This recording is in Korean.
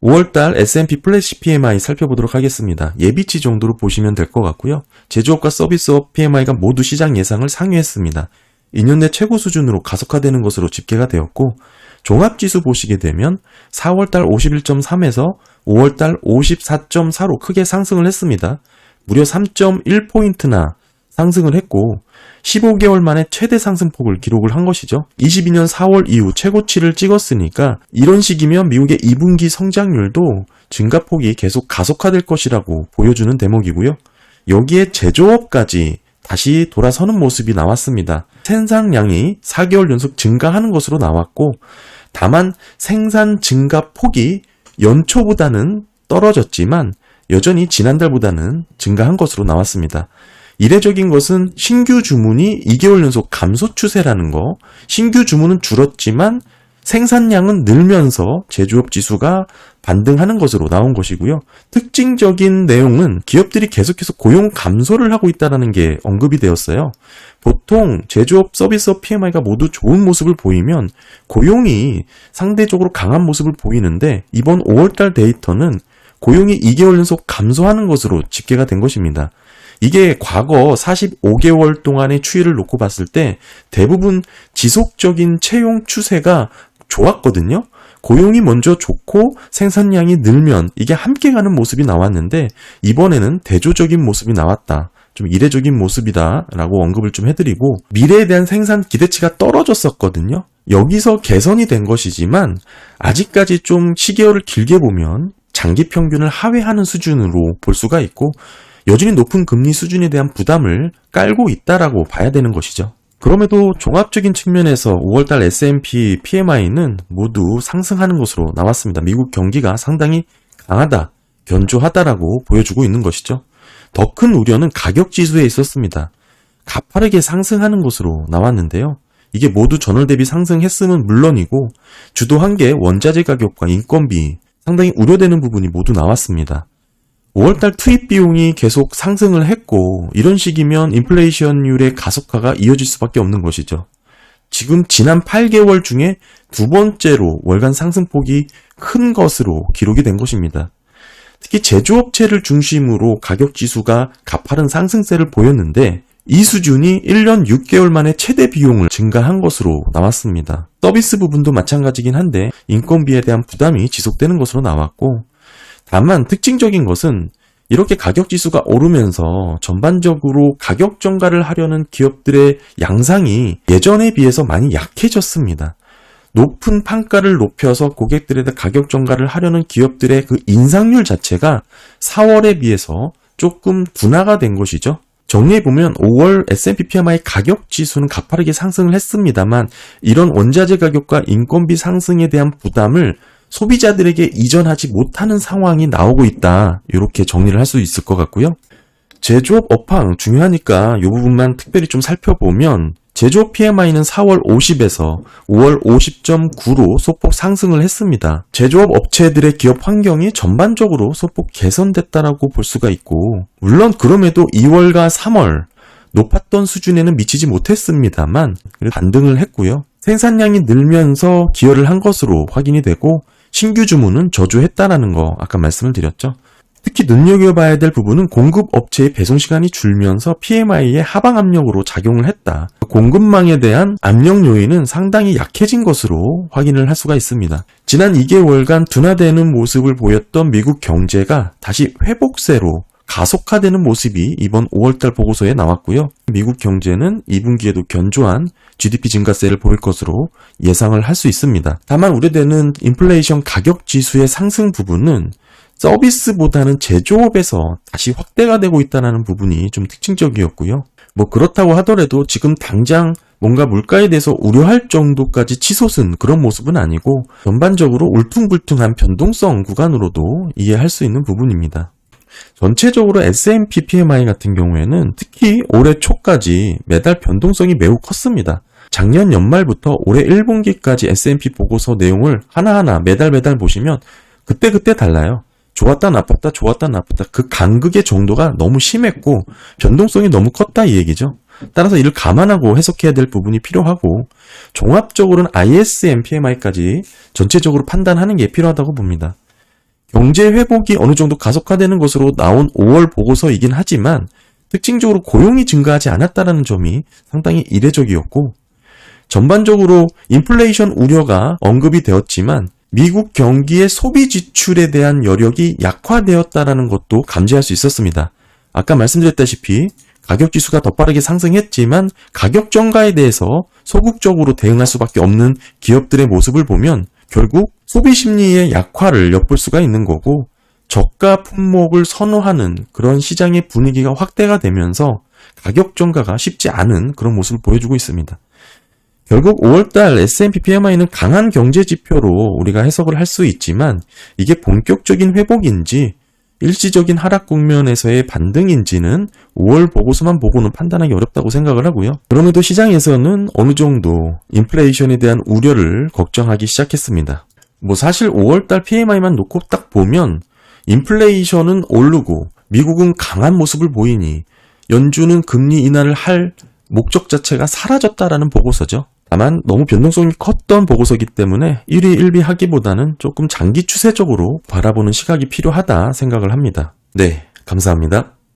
5월달 S&P 플래시 PMI 살펴보도록 하겠습니다. 예비치 정도로 보시면 될 것 같고요. 제조업과 서비스업 PMI가 모두 시장 예상을 상회했습니다. 2년 내 최고 수준으로 가속화되는 것으로 집계가 되었고, 종합지수 보시게 되면 4월달 51.3에서 5월달 54.4로 크게 상승을 했습니다. 무려 3.1포인트나 상승을 했고 15개월 만에 최대 상승폭을 기록을 한 것이죠. 22년 4월 이후 최고치를 찍었으니까 이런 식이면 미국의 2분기 성장률도 증가폭이 계속 가속화될 것이라고 보여주는 대목이고요. 여기에 제조업까지 다시 돌아서는 모습이 나왔습니다. 생산량이 4개월 연속 증가하는 것으로 나왔고, 다만 생산 증가폭이 연초보다는 떨어졌지만 여전히 지난달보다는 증가한 것으로 나왔습니다. 이례적인 것은 신규 주문이 2개월 연속 감소 추세라는 거, 신규 주문은 줄었지만 생산량은 늘면서 제조업 지수가 반등하는 것으로 나온 것이고요. 특징적인 내용은 기업들이 계속해서 고용 감소를 하고 있다는 게 언급이 되었어요. 보통 제조업, 서비스업 PMI가 모두 좋은 모습을 보이면 고용이 상대적으로 강한 모습을 보이는데, 이번 5월달 데이터는 고용이 2개월 연속 감소하는 것으로 집계가 된 것입니다. 이게 과거 45개월 동안의 추이를 놓고 봤을 때 대부분 지속적인 채용 추세가 좋았거든요. 고용이 먼저 좋고 생산량이 늘면 이게 함께 가는 모습이 나왔는데, 이번에는 대조적인 모습이 나왔다. 좀 이례적인 모습이다 라고 언급을 좀 해드리고, 미래에 대한 생산 기대치가 떨어졌었거든요. 여기서 개선이 된 것이지만 아직까지 좀 시계열을 길게 보면 장기 평균을 하회하는 수준으로 볼 수가 있고, 여전히 높은 금리 수준에 대한 부담을 깔고 있다라고 봐야 되는 것이죠. 그럼에도 종합적인 측면에서 5월달 S&P PMI는 모두 상승하는 것으로 나왔습니다. 미국 경기가 상당히 강하다, 견조하다라고 보여주고 있는 것이죠. 더 큰 우려는 가격 지수에 있었습니다. 가파르게 상승하는 것으로 나왔는데요. 이게 모두 전월 대비 상승했음은 물론이고 주도한 게 원자재 가격과 인건비, 상당히 우려되는 부분이 모두 나왔습니다. 5월달 투입 비용이 계속 상승을 했고, 이런 식이면 인플레이션율의 가속화가 이어질 수밖에 없는 것이죠. 지금 지난 8개월 중에 두 번째로 월간 상승폭이 큰 것으로 기록이 된 것입니다. 특히 제조업체를 중심으로 가격 지수가 가파른 상승세를 보였는데, 이 수준이 1년 6개월 만에 최대 비용을 증가한 것으로 나왔습니다. 서비스 부분도 마찬가지긴 한데 인건비에 대한 부담이 지속되는 것으로 나왔고, 다만 특징적인 것은 이렇게 가격 지수가 오르면서 전반적으로 가격 정가를 하려는 기업들의 양상이 예전에 비해서 많이 약해졌습니다. 높은 판가를 높여서 고객들에게 가격 정가를 하려는 기업들의 그 인상률 자체가 4월에 비해서 조금 둔화가 된 것이죠. 정리해보면 5월 S&P PMI 가격 지수는 가파르게 상승을 했습니다만, 이런 원자재 가격과 인건비 상승에 대한 부담을 소비자들에게 이전하지 못하는 상황이 나오고 있다. 이렇게 정리를 할 수 있을 것 같고요. 제조업 업황 중요하니까 이 부분만 특별히 좀 살펴보면, 제조업 PMI는 4월 50에서 5월 50.9로 소폭 상승을 했습니다. 제조업 업체들의 기업 환경이 전반적으로 소폭 개선됐다라고 볼 수가 있고, 물론 그럼에도 2월과 3월 높았던 수준에는 미치지 못했습니다만 반등을 했고요. 생산량이 늘면서 기여를 한 것으로 확인이 되고, 신규 주문은 저조했다라는 거 아까 말씀을 드렸죠. 특히 눈여겨봐야 될 부분은 공급 업체의 배송 시간이 줄면서 PMI의 하방 압력으로 작용을 했다. 공급망에 대한 압력 요인은 상당히 약해진 것으로 확인을 할 수가 있습니다. 지난 2개월간 둔화되는 모습을 보였던 미국 경제가 다시 회복세로 가속화되는 모습이 이번 5월달 보고서에 나왔고요. 미국 경제는 2분기에도 견조한 GDP 증가세를 보일 것으로 예상을 할 수 있습니다. 다만 우려되는 인플레이션 가격 지수의 상승 부분은 서비스보다는 제조업에서 다시 확대가 되고 있다는 부분이 좀 특징적이었고요. 그렇다고 하더라도 지금 당장 뭔가 물가에 대해서 우려할 정도까지 치솟은 그런 모습은 아니고, 전반적으로 울퉁불퉁한 변동성 구간으로도 이해할 수 있는 부분입니다. 전체적으로 S&P PMI 같은 경우에는 특히 올해 초까지 매달 변동성이 매우 컸습니다. 작년 연말부터 올해 1분기까지 S&P 보고서 내용을 하나하나 매달 보시면 그때 달라요. 좋았다 나빴다 좋았다 나빴다, 그 간극의 정도가 너무 심했고 변동성이 너무 컸다 이 얘기죠. 따라서 이를 감안하고 해석해야 될 부분이 필요하고, 종합적으로는 ISM PMI까지 전체적으로 판단하는 게 필요하다고 봅니다. 경제 회복이 어느 정도 가속화되는 것으로 나온 5월 보고서이긴 하지만 특징적으로 고용이 증가하지 않았다는 점이 상당히 이례적이었고, 전반적으로 인플레이션 우려가 언급이 되었지만 미국 경기의 소비 지출에 대한 여력이 약화되었다는 것도 감지할 수 있었습니다. 아까 말씀드렸다시피 가격 지수가 더 빠르게 상승했지만 가격 정가에 대해서 소극적으로 대응할 수밖에 없는 기업들의 모습을 보면 결국 소비 심리의 약화를 엿볼 수가 있는 거고, 저가 품목을 선호하는 그런 시장의 분위기가 확대가 되면서 가격 정가가 쉽지 않은 그런 모습을 보여주고 있습니다. 결국 5월달 S&P PMI는 강한 경제 지표로 우리가 해석을 할 수 있지만 이게 본격적인 회복인지 일시적인 하락 국면에서의 반등인지는 5월 보고서만 보고는 판단하기 어렵다고 생각을 하고요. 그럼에도 시장에서는 어느 정도 인플레이션에 대한 우려를 걱정하기 시작했습니다. 사실 5월달 PMI만 놓고 딱 보면 인플레이션은 오르고 미국은 강한 모습을 보이니 연준은 금리 인하를 할 목적 자체가 사라졌다라는 보고서죠. 다만 너무 변동성이 컸던 보고서이기 때문에 일희일비하기보다는 조금 장기 추세적으로 바라보는 시각이 필요하다 생각을 합니다. 네, 감사합니다.